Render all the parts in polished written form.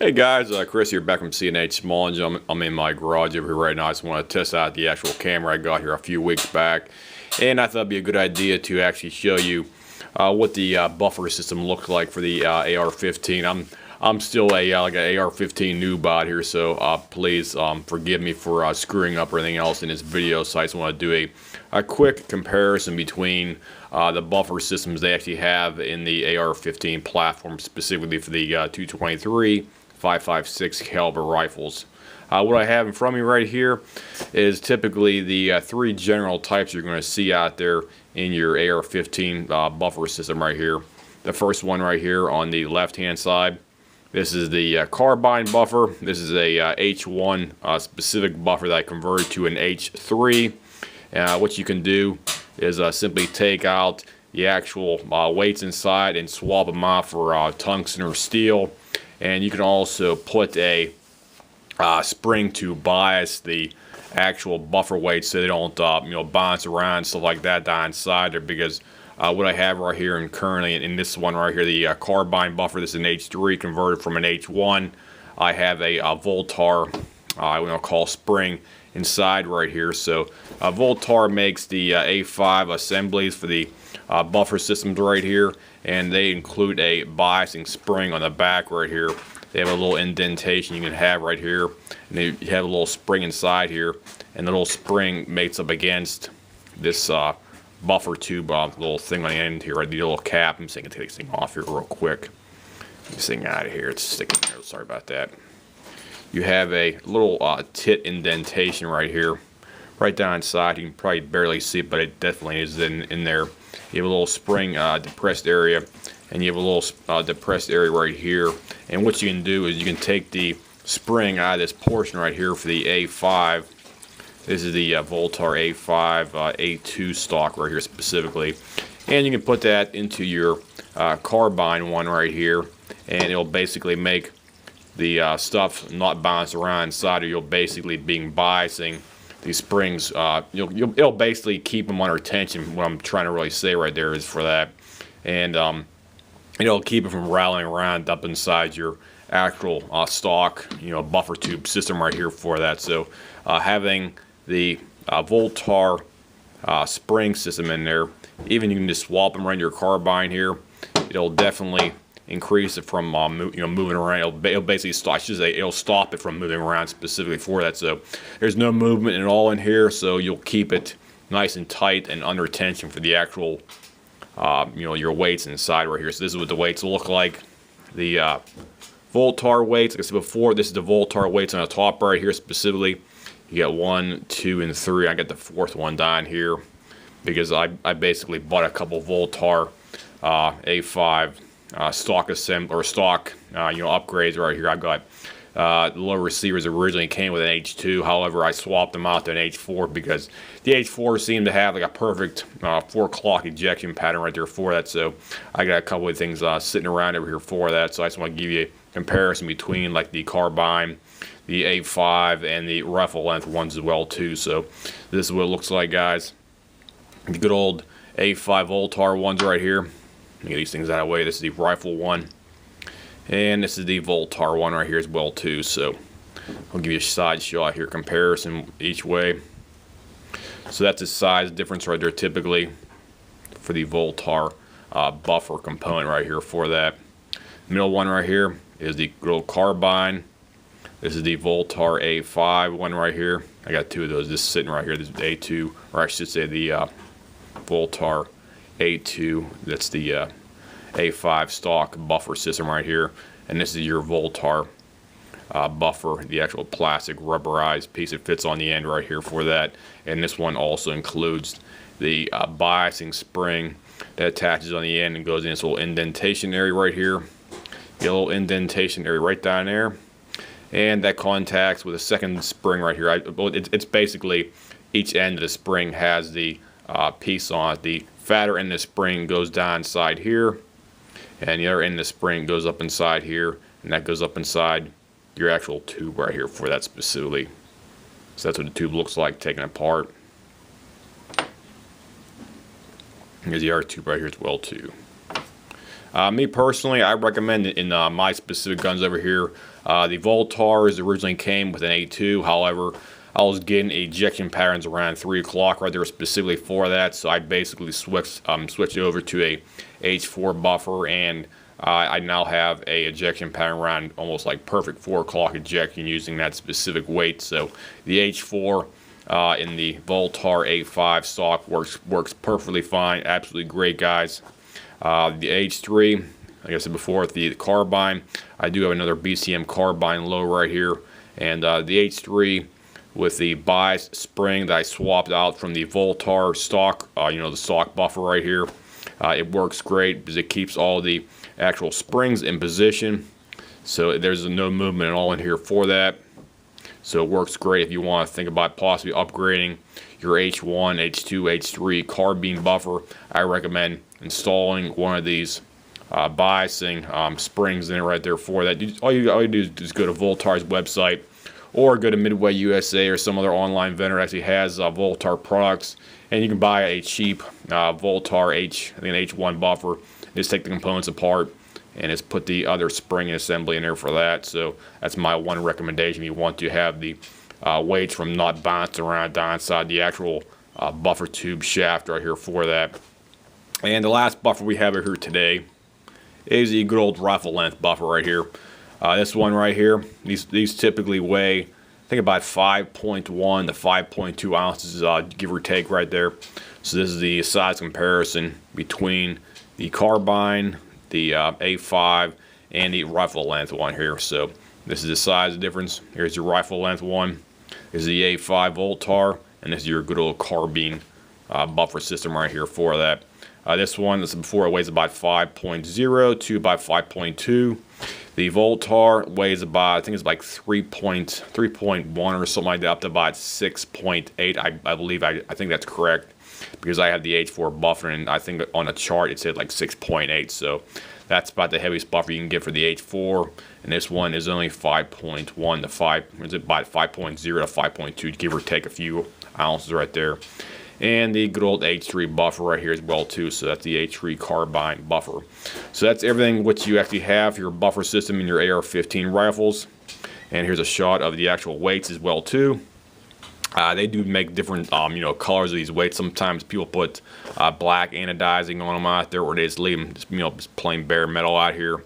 Hey guys, Chris here back from C&H Small Engine. I'm in my garage over here right now. I just want to test out the actual camera I got here a few weeks back. And I thought it'd be a good idea to actually show you what the buffer system looks like for the AR-15. I'm still like an AR-15 noob out here, so please forgive me for screwing up or anything else in this video. So I just want to do a quick comparison between the buffer systems they actually have in the AR-15 platform, specifically for the 223, 5.56 caliber rifles. What I have in front of me right here is typically the three general types you're going to see out there in your AR-15 buffer system right here. The first one right here on the left-hand side, this is the carbine buffer. This is a H1 specific buffer that I converted to an H3. What you can do is simply take out the actual weights inside and swap them out for tungsten or steel. And you can also put a spring to bias the actual buffer weights so they don't bounce around, stuff like that down inside there. Because what I have right here and currently in this one right here, the carbine buffer, this is an H3 converted from an H1. I have a Voltar I want to call spring inside right here. So Voltar makes the A5 assemblies for the buffer systems right here, and they include a biasing spring on the back right here. They have a little indentation you can have right here, and they have a little spring inside here, and the little spring mates up against this buffer tube little thing on the end here, right? The little cap. I'm just going to take this thing off here real quick. Get this thing out of here. It's sticking there. Sorry about that. You have a little tit indentation right here, right down inside. You can probably barely see it, but it definitely is in there. You have a little spring depressed area, and you have a little depressed area right here. And what you can do is you can take the spring out of this portion right here for the A5. This is the Voltar A5 A2 stock right here specifically. And you can put that into your carbine one right here, and it'll basically make the stuff not bounce around inside, or you'll basically be biasing these springs. It'll basically keep them under tension. What I'm trying to really say right there is for that. And it'll keep it from rattling around up inside your actual stock, buffer tube system right here for that. So having the Voltar spring system in there, even you can just swap them around your carbine here, it'll definitely increase it from moving around. It'll basically stop. I should say it'll stop it from moving around specifically for that. So there's no movement at all in here. So you'll keep it nice and tight and under tension for the actual your weights inside right here. So this is what the weights look like. The Voltar weights, like I said before, this is the Voltar weights on the top right here specifically. You get 1, 2, and 3. I got the fourth one down here because I basically bought a couple Voltar A5 stock assembly or stock upgrades right here. I've got the low receivers originally came with an H2. However, I swapped them out to an H4 because the H4 seemed to have like a perfect 4 o'clock ejection pattern right there for that. So I got a couple of things sitting around over here for that. So I just want to give you a comparison between like the carbine, the A5, and the rifle length ones as well too. So this is what it looks like, guys. The good old A5 Voltar ones right here. Let me get these things out of the way. This is the rifle one, and this is the Voltar one right here as well too. So I'll give you a side shot here, comparison each way. So that's the size difference right there typically for the Voltar buffer component right here for that. Middle one right here is the good old carbine. This is the Voltar A5 one right here. I got two of those just sitting right here. This is the A2, or I should say the Voltar A2. That's the A5 stock buffer system right here. And this is your Voltar buffer, the actual plastic rubberized piece that fits on the end right here for that. And this one also includes the biasing spring that attaches on the end and goes in this little indentation area right here. Get a little indentation area right down there. And that contacts with a second spring right here. It's basically each end of the spring has the piece on it. The fatter end of the spring goes down inside here, and the other end of the spring goes up inside here, and that goes up inside your actual tube right here for that specifically. So that's what the tube looks like taken apart. Here's the other tube right here as well too. Me personally, I recommend it in my specific guns over here. The Voltars originally came with an A2, however, I was getting ejection patterns around 3 o'clock right there specifically for that, so I basically switched over to a H4 buffer, and I now have a ejection pattern around almost like perfect 4 o'clock ejection using that specific weight. So the H4 in the Voltar A5 stock works perfectly fine, absolutely great, guys. The H3, like I said before, with the carbine, I do have another BCM carbine low right here, and the H3 with the bias spring that I swapped out from the Voltar stock, the stock buffer right here. It works great because it keeps all the actual springs in position, so there's no movement at all in here for that. So it works great if you want to think about possibly upgrading your H1, H2, H3 carbine buffer. I recommend installing one of these biasing springs in it right there for that. All you do is go to Voltar's website, or go to Midway USA or some other online vendor that actually has Voltar products, and you can buy a cheap Voltar an H1 buffer. Just take the components apart and just put the other spring and assembly in there for that. So that's my one recommendation. You want to have the weights from not bouncing around down inside the actual buffer tube shaft right here for that. And the last buffer we have here today is the good old rifle length buffer right here. This one right here, these typically weigh, I think, about 5.1 to 5.2 ounces, give or take right there. So this is the size comparison between the carbine, the A5, and the rifle length one here. So this is the size difference. Here's your rifle length one. This is the A5 Voltar, and this is your good old carbine buffer system right here for that. This one, this is before, it weighs about 5.0 to about 5.2. The Voltar weighs about, I think it's like 3.1 or something like that, up to about 6.8. I believe, I think that's correct, because I have the H4 buffer, and I think on a chart it said like 6.8. So that's about the heaviest buffer you can get for the H4, and this one is only 5.1 to 5, is it about 5.0 to 5.2, give or take a few ounces right there. And the good old H3 buffer right here as well too. So that's the H3 carbine buffer. So that's everything what you actually have for your buffer system in your AR-15 rifles. And here's a shot of the actual weights as well too. They do make different colors of these weights. Sometimes people put black anodizing on them out there, or they just leave them just plain bare metal out here.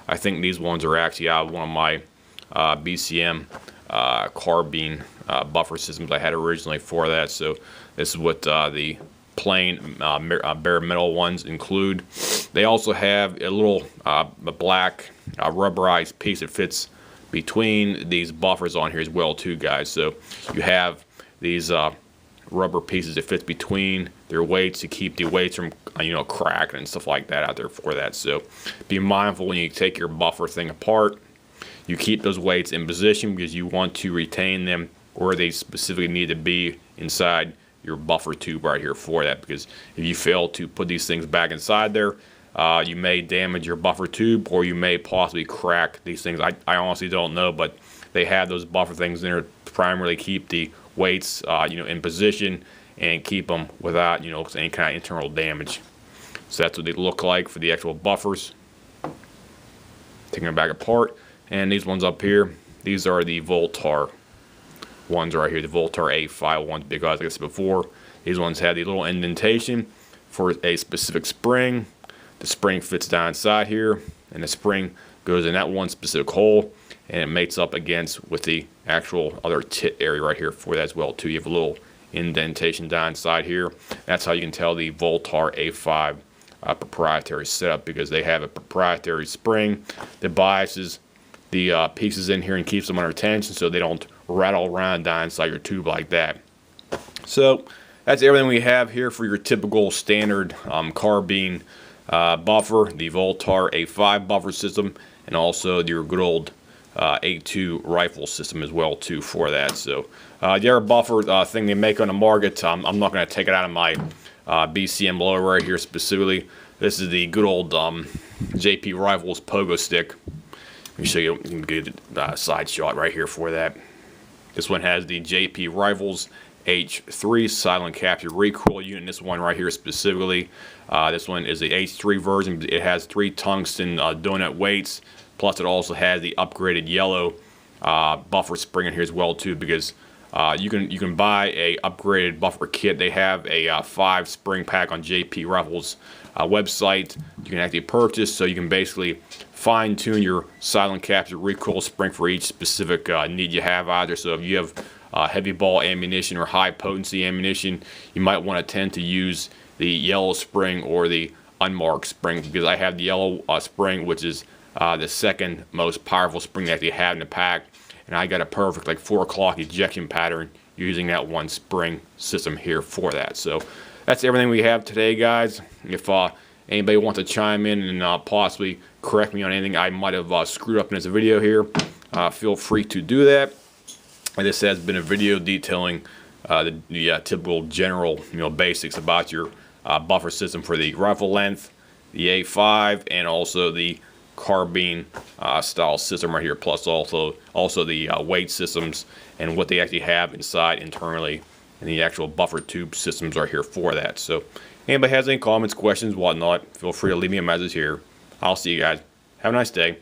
I think these ones are actually out of one of my BCM carbine buffer systems I had originally for that. So this is what the plain bare metal ones include. They also have a little a black rubberized piece that fits between these buffers on here as well too, guys. So you have these rubber pieces that fit between their weights to keep the weights from cracking and stuff like that out there for that. So be mindful when you take your buffer thing apart. You keep those weights in position because you want to retain them where they specifically need to be inside your buffer tube right here for that, because if you fail to put these things back inside there, you may damage your buffer tube, or you may possibly crack these things. I honestly don't know, but they have those buffer things in there to primarily keep the weights in position and keep them without any kind of internal damage. So that's what they look like for the actual buffers. Taking them back apart, and these ones up here, these are the Voltar ones right here, the Voltar A5 ones, because like I said before, these ones have the little indentation for a specific spring. The spring fits down inside here, and the spring goes in that one specific hole, and it mates up against with the actual other tit area right here for that as well too. You have a little indentation down inside here. That's how you can tell the Voltar A5 proprietary setup, because they have a proprietary spring that biases the pieces in here and keeps them under tension so they don't rattle around down inside your tube like that. So that's everything we have here for your typical standard carbine buffer, the Voltar A5 buffer system, and also your good old A2 rifle system as well too for that. So the other buffer thing they make on the market, I'm not going to take it out of my BCM lower right here specifically. This is the good old JP Rifles pogo stick. Let me show you a good side shot right here for that. This one has the JP Rifles H3 silent capture recoil unit. This one right here specifically, this one is the H3 version. It has 3 tungsten donut weights, plus it also has the upgraded yellow buffer spring in here as well too, because you can buy a upgraded buffer kit. They have a 5 spring pack on JP Rifles website you can actually purchase, so you can basically fine tune your silent capture recoil spring for each specific need you have either. So if you have heavy ball ammunition or high potency ammunition, you might want to tend to use the yellow spring or the unmarked spring, because I have the yellow spring, which is the second most powerful spring that they have in the pack, and I got a perfect like 4 o'clock ejection pattern using that one spring system here for that. So that's everything we have today, guys. If anybody wants to chime in and possibly correct me on anything I might have screwed up in this video here, feel free to do that. And this has been a video detailing the typical general basics about your buffer system for the rifle length, the A5, and also the carbine style system right here, plus also the weight systems and what they actually have inside internally, and the actual buffer tube systems are here for that. So anybody has any comments, questions, whatnot, feel free to leave me a message here. I'll see you guys. Have a nice day.